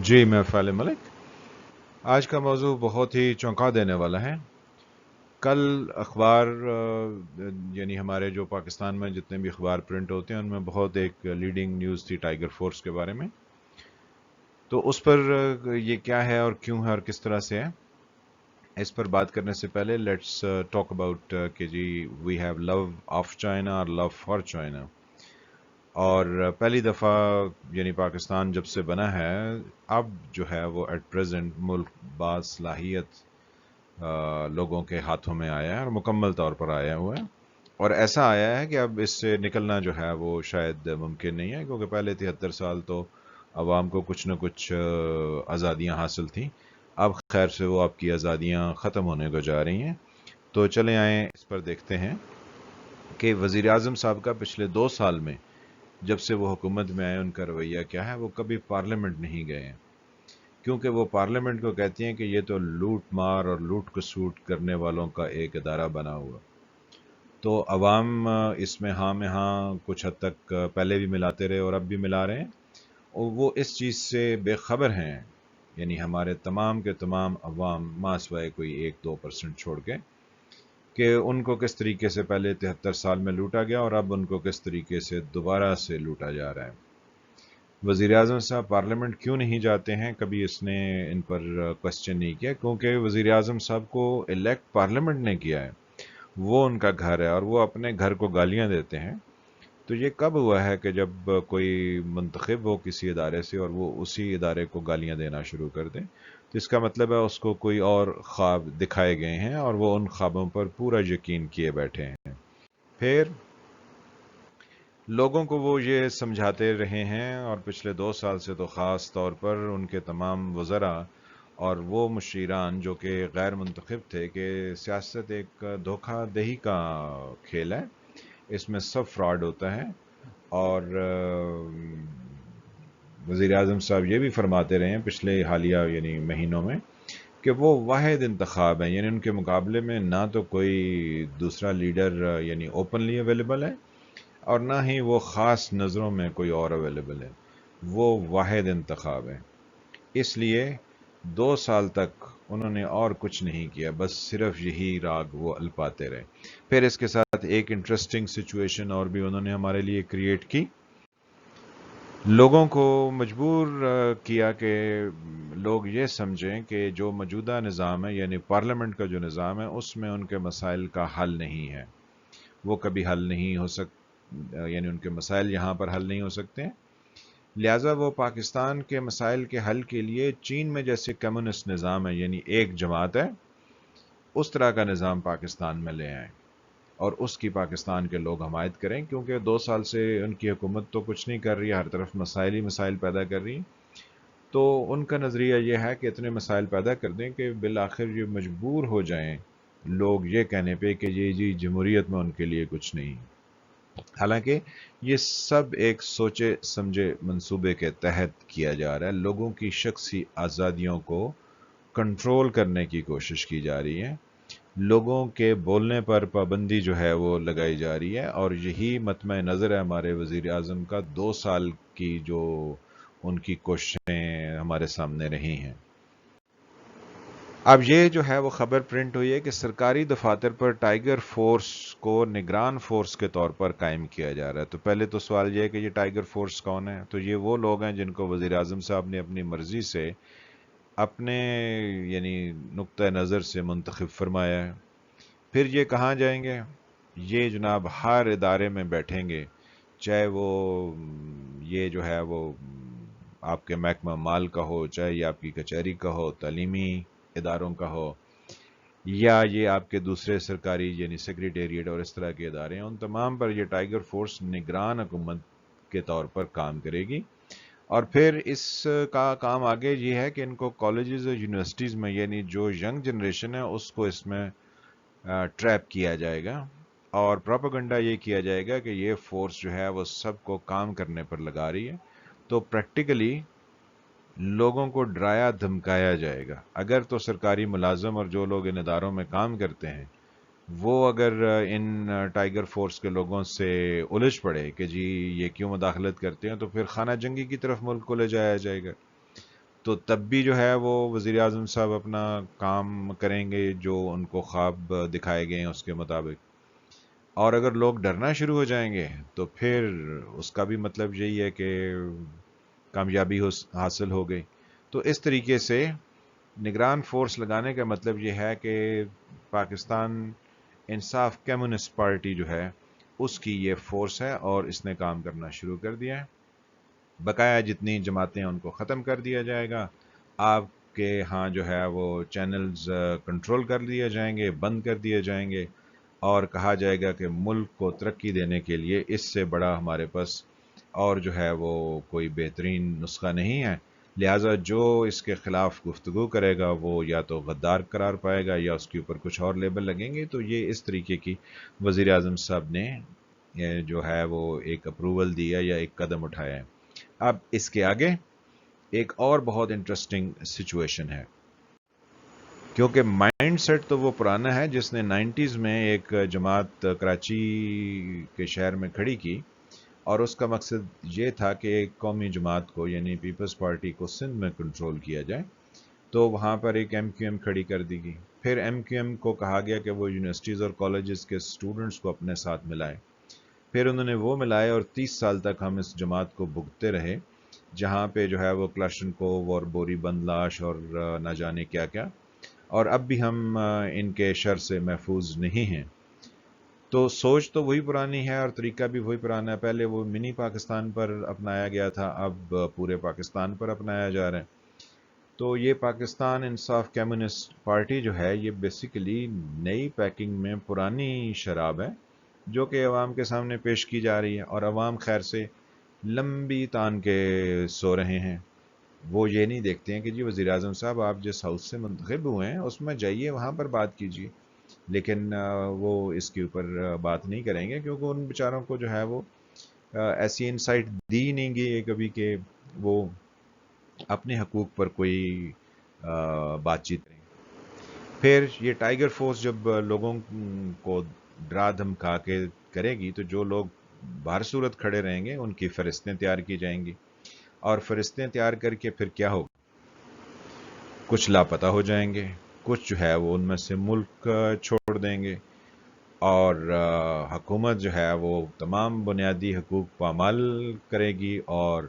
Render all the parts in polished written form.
جی میں فعال ملک. آج کا موضوع بہت ہی چونکا دینے والا ہے. کل اخبار یعنی ہمارے جو پاکستان میں جتنے بھی اخبار پرنٹ ہوتے ہیں ان میں بہت ایک لیڈنگ نیوز تھی ٹائیگر فورس کے بارے میں. تو اس پر یہ کیا ہے اور کیوں ہے اور کس طرح سے ہے، اس پر بات کرنے سے پہلے لیٹس ٹاک اباؤٹ کہ جی we have love of China اور لو فار چائنا. اور پہلی دفعہ یعنی پاکستان جب سے بنا ہے اب جو ہے وہ ایٹ پریزنٹ ملک باصلاحیت لوگوں کے ہاتھوں میں آیا ہے اور مکمل طور پر آیا ہوا ہے. اور ایسا آیا ہے کہ اب اس سے نکلنا جو ہے وہ شاید ممکن نہیں ہے، کیونکہ پہلے 73 سال تو عوام کو کچھ نہ کچھ آزادیاں حاصل تھیں. اب خیر سے وہ آپ کی آزادیاں ختم ہونے کو جا رہی ہیں. تو چلیں آئیں اس پر دیکھتے ہیں کہ وزیر اعظم صاحب کا پچھلے 2 سال میں جب سے وہ حکومت میں آئے ان کا رویہ کیا ہے. وہ کبھی پارلیمنٹ نہیں گئے ہیں، کیونکہ وہ پارلیمنٹ کو کہتی ہیں کہ یہ تو لوٹ مار اور لوٹ کسوٹ کرنے والوں کا ایک ادارہ بنا ہوا. تو عوام اس میں ہاں میں ہاں کچھ حد تک پہلے بھی ملاتے رہے اور اب بھی ملا رہے ہیں، اور وہ اس چیز سے بے خبر ہیں. یعنی ہمارے تمام کے تمام عوام ماسوائے کوئی 1-2% چھوڑ کے، کہ ان کو کس طریقے سے پہلے 73 سال میں لوٹا گیا اور اب ان کو کس طریقے سے دوبارہ سے لوٹا جا رہا ہے. وزیر اعظم صاحب پارلیمنٹ کیوں نہیں جاتے ہیں، کبھی اس نے ان پر کوشچن نہیں کیا، کیونکہ وزیر اعظم صاحب کو الیکٹ پارلیمنٹ نے کیا ہے، وہ ان کا گھر ہے اور وہ اپنے گھر کو گالیاں دیتے ہیں. تو یہ کب ہوا ہے کہ جب کوئی منتخب ہو کسی ادارے سے اور وہ اسی ادارے کو گالیاں دینا شروع کر دے؟ تو اس کا مطلب ہے اس کو کوئی اور خواب دکھائے گئے ہیں اور وہ ان خوابوں پر پورا یقین کیے بیٹھے ہیں. پھر لوگوں کو وہ یہ سمجھاتے رہے ہیں، اور پچھلے 2 سال سے تو خاص طور پر ان کے تمام وزراء اور وہ مشیران جو کہ غیر منتخب تھے، کہ سیاست ایک دھوکہ دہی کا کھیل ہے، اس میں سب فراڈ ہوتا ہے. اور وزیر اعظم صاحب یہ بھی فرماتے رہے ہیں پچھلے حالیہ یعنی مہینوں میں کہ وہ واحد انتخاب ہیں، یعنی ان کے مقابلے میں نہ تو کوئی دوسرا لیڈر یعنی اوپنلی اویلیبل ہے اور نہ ہی وہ خاص نظروں میں کوئی اور اویلیبل ہے. وہ واحد انتخاب ہے. اس لیے 2 سال تک انہوں نے اور کچھ نہیں کیا، بس صرف یہی راگ وہ الپاتے رہے. پھر اس کے ساتھ ایک انٹرسٹنگ سچویشن اور بھی انہوں نے ہمارے لیے کریٹ کی، لوگوں کو مجبور کیا کہ لوگ یہ سمجھیں کہ جو موجودہ نظام ہے یعنی پارلیمنٹ کا جو نظام ہے اس میں ان کے مسائل کا حل نہیں ہے، وہ کبھی حل نہیں ہو یعنی ان کے مسائل یہاں پر حل نہیں ہو سکتے. لہٰذا وہ پاکستان کے مسائل کے حل کے لیے چین میں جیسے کمیونسٹ نظام ہے یعنی ایک جماعت ہے، اس طرح کا نظام پاکستان میں لے آئیں اور اس کی پاکستان کے لوگ حمایت کریں، کیونکہ 2 سال سے ان کی حکومت تو کچھ نہیں کر رہی، ہر طرف مسائل ہی مسائل پیدا کر رہی. تو ان کا نظریہ یہ ہے کہ اتنے مسائل پیدا کر دیں کہ بالآخر یہ مجبور ہو جائیں لوگ یہ کہنے پہ کہ یہ جی جمہوریت میں ان کے لیے کچھ نہیں. حالانکہ یہ سب ایک سوچے سمجھے منصوبے کے تحت کیا جا رہا ہے. لوگوں کی شخصی آزادیوں کو کنٹرول کرنے کی کوشش کی جا رہی ہے، لوگوں کے بولنے پر پابندی جو ہے وہ لگائی جا رہی ہے، اور یہی مطمع نظر ہے ہمارے وزیر اعظم کا 2 سال کی جو ان کی کوششیں ہمارے سامنے رہی ہیں. اب یہ جو ہے وہ خبر پرنٹ ہوئی ہے کہ سرکاری دفاتر پر ٹائیگر فورس کو نگران فورس کے طور پر قائم کیا جا رہا ہے. تو پہلے تو سوال یہ ہے کہ یہ ٹائیگر فورس کون ہے؟ تو یہ وہ لوگ ہیں جن کو وزیر اعظم صاحب نے اپنی مرضی سے اپنے یعنی نقطہ نظر سے منتخب فرمایا ہے. پھر یہ کہاں جائیں گے؟ یہ جناب ہر ادارے میں بیٹھیں گے، چاہے وہ یہ جو ہے وہ آپ کے محکمہ مال کا ہو، چاہے یہ آپ کی کچہری کا ہو، تعلیمی اداروں کا ہو، یا یہ آپ کے دوسرے سرکاری یعنی سیکریٹریٹ اور اس طرح کے ادارے ہیں، ان تمام پر یہ ٹائیگر فورس نگران حکومت کے طور پر کام کرے گی. اور پھر اس کا کام آگے یہ ہے کہ ان کو کالجز اور یونیورسٹیز میں یعنی جو ینگ جنریشن ہے اس کو اس میں ٹریپ کیا جائے گا، اور پروپیگنڈا یہ کیا جائے گا کہ یہ فورس جو ہے وہ سب کو کام کرنے پر لگا رہی ہے. تو پریکٹیکلی لوگوں کو ڈرایا دھمکایا جائے گا. اگر تو سرکاری ملازم اور جو لوگ ان اداروں میں کام کرتے ہیں وہ اگر ان ٹائیگر فورس کے لوگوں سے الجھ پڑے کہ جی یہ کیوں مداخلت کرتے ہیں، تو پھر خانہ جنگی کی طرف ملک کو لے جایا جائے گا. تو تب بھی جو ہے وہ وزیر اعظم صاحب اپنا کام کریں گے جو ان کو خواب دکھائے گئے ہیں اس کے مطابق. اور اگر لوگ ڈرنا شروع ہو جائیں گے تو پھر اس کا بھی مطلب یہی ہے کہ کامیابی حاصل ہو گئی. تو اس طریقے سے نگران فورس لگانے کا مطلب یہ ہے کہ پاکستان انصاف کمیونسٹ پارٹی جو ہے اس کی یہ فورس ہے اور اس نے کام کرنا شروع کر دیا ہے. بقایا جتنی جماعتیں ان کو ختم کر دیا جائے گا. آپ کے ہاں جو ہے وہ چینلز کنٹرول کر لیے جائیں گے, بند کر دیے جائیں گے, اور کہا جائے گا کہ ملک کو ترقی دینے کے لیے اس سے بڑا ہمارے پاس اور جو ہے وہ کوئی بہترین نسخہ نہیں ہے. لہٰذا جو اس کے خلاف گفتگو کرے گا وہ یا تو غدار قرار پائے گا یا اس کے اوپر کچھ اور لیبل لگیں گے. تو یہ اس طریقے کی وزیر اعظم صاحب نے جو ہے وہ ایک اپروول دیا یا ایک قدم اٹھایا ہے. اب اس کے آگے ایک اور بہت انٹرسٹنگ سچویشن ہے, کیونکہ مائنڈ سیٹ تو وہ پرانا ہے جس نے 90s میں ایک جماعت کراچی کے شہر میں کھڑی کی, اور اس کا مقصد یہ تھا کہ ایک قومی جماعت کو یعنی پیپلز پارٹی کو سندھ میں کنٹرول کیا جائے. تو وہاں پر ایک ایم کیو ایم کھڑی کر دی گئی. پھر ایم کیو ایم کو کہا گیا کہ وہ یونیورسٹیز اور کالجز کے اسٹوڈنٹس کو اپنے ساتھ ملائے. پھر انہوں نے وہ ملائے اور 30 سال تک ہم اس جماعت کو بھگتے رہے, جہاں پہ جو ہے وہ کلاشنکوو اور بوری بندلاش اور نہ جانے کیا کیا, اور اب بھی ہم ان کے شر سے محفوظ نہیں ہیں. تو سوچ تو وہی پرانی ہے اور طریقہ بھی وہی پرانا ہے. پہلے وہ منی پاکستان پر اپنایا گیا تھا, اب پورے پاکستان پر اپنایا جا رہا ہے. تو یہ پاکستان انصاف کمیونسٹ پارٹی جو ہے یہ بیسیکلی نئی پیکنگ میں پرانی شراب ہے جو کہ عوام کے سامنے پیش کی جا رہی ہے, اور عوام خیر سے لمبی تان کے سو رہے ہیں. وہ یہ نہیں دیکھتے ہیں کہ جی وزیر اعظم صاحب آپ جس ہاؤس سے منتخب ہوئے ہیں اس میں جائیے, وہاں پر بات کیجیے. لیکن وہ اس کے اوپر بات نہیں کریں گے کیونکہ ان بیچاروں کو جو ہے وہ ایسی انسائٹ دی نہیں گئی کبھی کہ وہ اپنے حقوق پر کوئی بات چیت کریں. پھر یہ ٹائیگر فورس جب لوگوں کو ڈرا دھمکا کے کرے گی تو جو لوگ باہر صورت کھڑے رہیں گے ان کی فہرستیں تیار کی جائیں گی, اور فہرستیں تیار کر کے پھر کیا ہوگا, کچھ لاپتہ ہو جائیں گے, کچھ جو ہے وہ ان میں سے ملک چھوڑ دیں گے, اور حکومت جو ہے وہ تمام بنیادی حقوق پامال کرے گی اور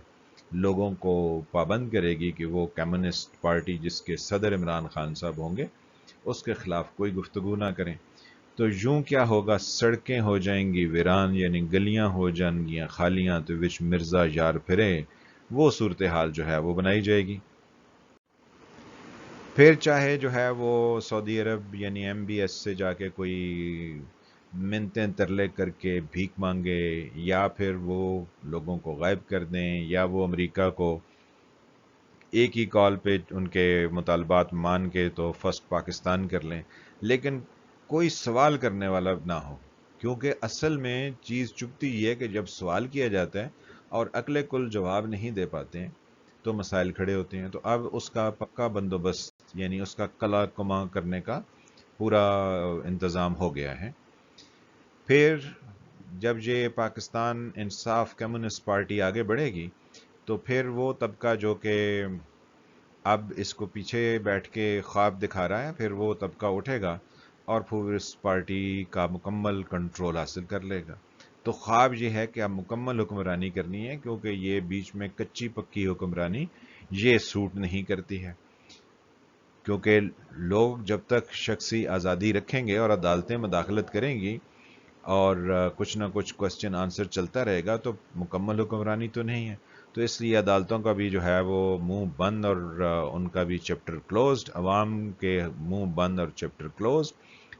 لوگوں کو پابند کرے گی کہ وہ کمیونسٹ پارٹی جس کے صدر عمران خان صاحب ہوں گے اس کے خلاف کوئی گفتگو نہ کریں. تو یوں کیا ہوگا, سڑکیں ہو جائیں گی ویران, یعنی گلیاں ہو جائیں گی خالیاں تو وچ مرزا یار پھرے, وہ صورتحال جو ہے وہ بنائی جائے گی. پھر چاہے جو ہے وہ سعودی عرب یعنی ایم بی ایس سے جا کے کوئی منتیں ترلے کر کے بھیک مانگے, یا پھر وہ لوگوں کو غائب کر دیں, یا وہ امریکہ کو ایک ہی کال پہ ان کے مطالبات مان کے تو فرسٹ پاکستان کر لیں, لیکن کوئی سوال کرنے والا نہ ہو. کیونکہ اصل میں چیز چپتی یہ ہے کہ جب سوال کیا جاتا ہے اور عقل کل جواب نہیں دے پاتے ہیں تو مسائل کھڑے ہوتے ہیں. تو اب اس کا پکا بندوبست یعنی اس کا کلا کما کرنے کا پورا انتظام ہو گیا ہے. پھر جب یہ پاکستان انصاف کمیونسٹ پارٹی آگے بڑھے گی تو پھر وہ طبقہ جو کہ اب اس کو پیچھے بیٹھ کے خواب دکھا رہا ہے, پھر وہ طبقہ اٹھے گا اور پھر اس پارٹی کا مکمل کنٹرول حاصل کر لے گا. تو خواب یہ ہے کہ اب مکمل حکمرانی کرنی ہے, کیونکہ یہ بیچ میں کچی پکی حکمرانی یہ سوٹ نہیں کرتی ہے. کیونکہ لوگ جب تک شخصی آزادی رکھیں گے اور عدالتیں مداخلت کریں گی اور کچھ نہ کچھ کوسچن آنسر چلتا رہے گا تو مکمل حکمرانی تو نہیں ہے. تو اس لیے عدالتوں کا بھی جو ہے وہ منہ بند اور ان کا بھی چیپٹر کلوزڈ, عوام کے منہ بند اور چیپٹر کلوزڈ.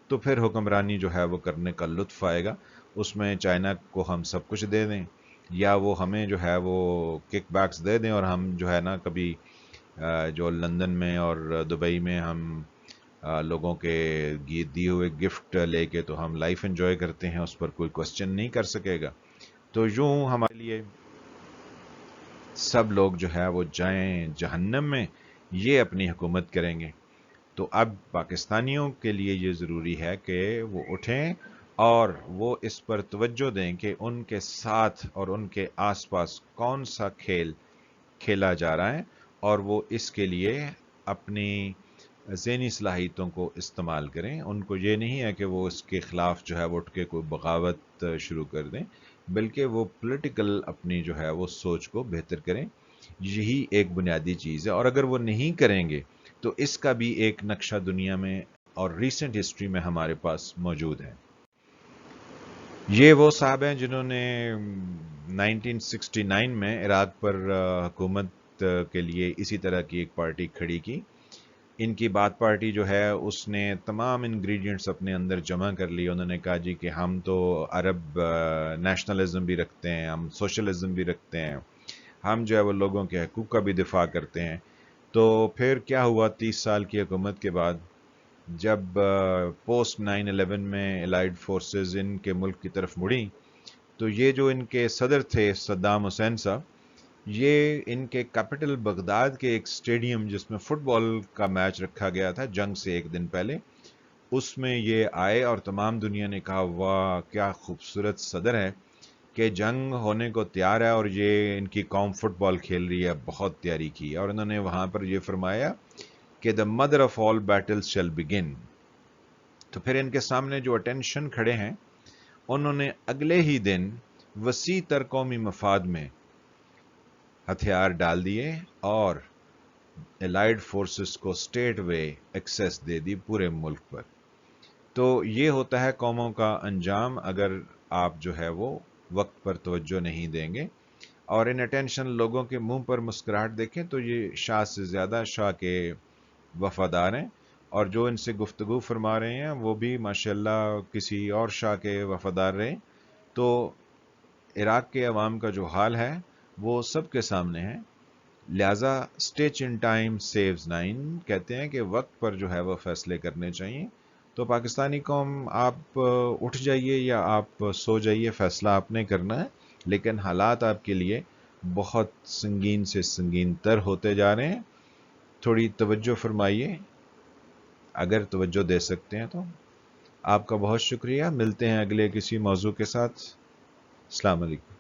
تو پھر حکمرانی جو ہے وہ کرنے کا لطف آئے گا. اس میں چائنا کو ہم سب کچھ دے دیں یا وہ ہمیں جو ہے وہ کک بیکس دے دیں, اور ہم جو ہے نا کبھی جو لندن میں اور دبئی میں ہم لوگوں کے دیے ہوئے گفٹ لے کے تو ہم لائف انجوائے کرتے ہیں, اس پر کوئی کوسچن نہیں کر سکے گا. تو یوں ہمارے لیے سب لوگ جو ہے وہ جائیں جہنم میں, یہ اپنی حکومت کریں گے. تو اب پاکستانیوں کے لیے یہ ضروری ہے کہ وہ اٹھیں اور وہ اس پر توجہ دیں کہ ان کے ساتھ اور ان کے آس پاس کون سا کھیل کھیلا جا رہا ہے, اور وہ اس کے لیے اپنی ذہنی صلاحیتوں کو استعمال کریں. ان کو یہ نہیں ہے کہ وہ اس کے خلاف جو ہے وہ اٹھ کے کوئی بغاوت شروع کر دیں، بلکہ وہ پولیٹیکل اپنی جو ہے وہ سوچ کو بہتر کریں. یہی ایک بنیادی چیز ہے، اور اگر وہ نہیں کریں گے تو اس کا بھی ایک نقشہ دنیا میں اور ریسنٹ ہسٹری میں ہمارے پاس موجود ہے. یہ وہ صاحب ہیں جنہوں نے 1969 میں عراق پر حکومت کے لیے اسی طرح کی ایک پارٹی کھڑی کی. ان کی بات پارٹی جو ہے اس نے تمام انگریڈینٹس اپنے اندر جمع کر لی. انہوں نے کہا جی کہ ہم تو عرب نیشنلزم بھی رکھتے ہیں، ہم سوشلزم بھی رکھتے ہیں، ہم جو ہے وہ لوگوں کے حقوق کا بھی دفاع کرتے ہیں. تو پھر کیا ہوا 30 سال کی حکومت کے بعد، جب پوسٹ 9/11 میں الائیڈ فورسز ان کے ملک کی طرف مڑیں، تو یہ جو ان کے صدر تھے صدام حسین صاحب، یہ ان کے کیپٹل بغداد کے ایک سٹیڈیم جس میں فٹ بال کا میچ رکھا گیا تھا جنگ سے ایک دن پہلے، اس میں یہ آئے اور تمام دنیا نے کہا واہ کیا خوبصورت صدر ہے کہ جنگ ہونے کو تیار ہے اور یہ ان کی قوم فٹ بال کھیل رہی ہے، بہت تیاری کی. اور انہوں نے وہاں پر یہ فرمایا کہ the mother of all battles shall begin. تو پھر ان کے سامنے جو اٹینشن کھڑے ہیں، انہوں نے اگلے ہی دن وسیع تر قومی مفاد میں ہتھیار ڈال دیے اور الائیڈ فورسز کو اسٹیٹ وے ایکسیس دے دی پورے ملک پر. تو یہ ہوتا ہے قوموں کا انجام اگر آپ جو ہے وہ وقت پر توجہ نہیں دیں گے. اور ان اٹینشن لوگوں کے منہ پر مسکراہٹ دیکھیں تو یہ شاہ سے زیادہ شاہ کے وفادار ہیں، اور جو ان سے گفتگو فرما رہے ہیں وہ بھی ماشاءاللہ کسی اور شاہ کے وفادار رہے. تو عراق کے عوام کا جو حال ہے وہ سب کے سامنے ہے. لہٰذا اسٹیچ ان ٹائم سیوز 9 کہتے ہیں کہ وقت پر جو ہے وہ فیصلے کرنے چاہیے. تو پاکستانی قوم آپ اٹھ جائیے یا آپ سو جائیے، فیصلہ آپ نے کرنا ہے، لیکن حالات آپ کے لیے بہت سنگین سے سنگین تر ہوتے جا رہے ہیں. تھوڑی توجہ فرمائیے اگر توجہ دے سکتے ہیں تو. آپ کا بہت شکریہ. ملتے ہیں اگلے کسی موضوع کے ساتھ. السلام علیکم.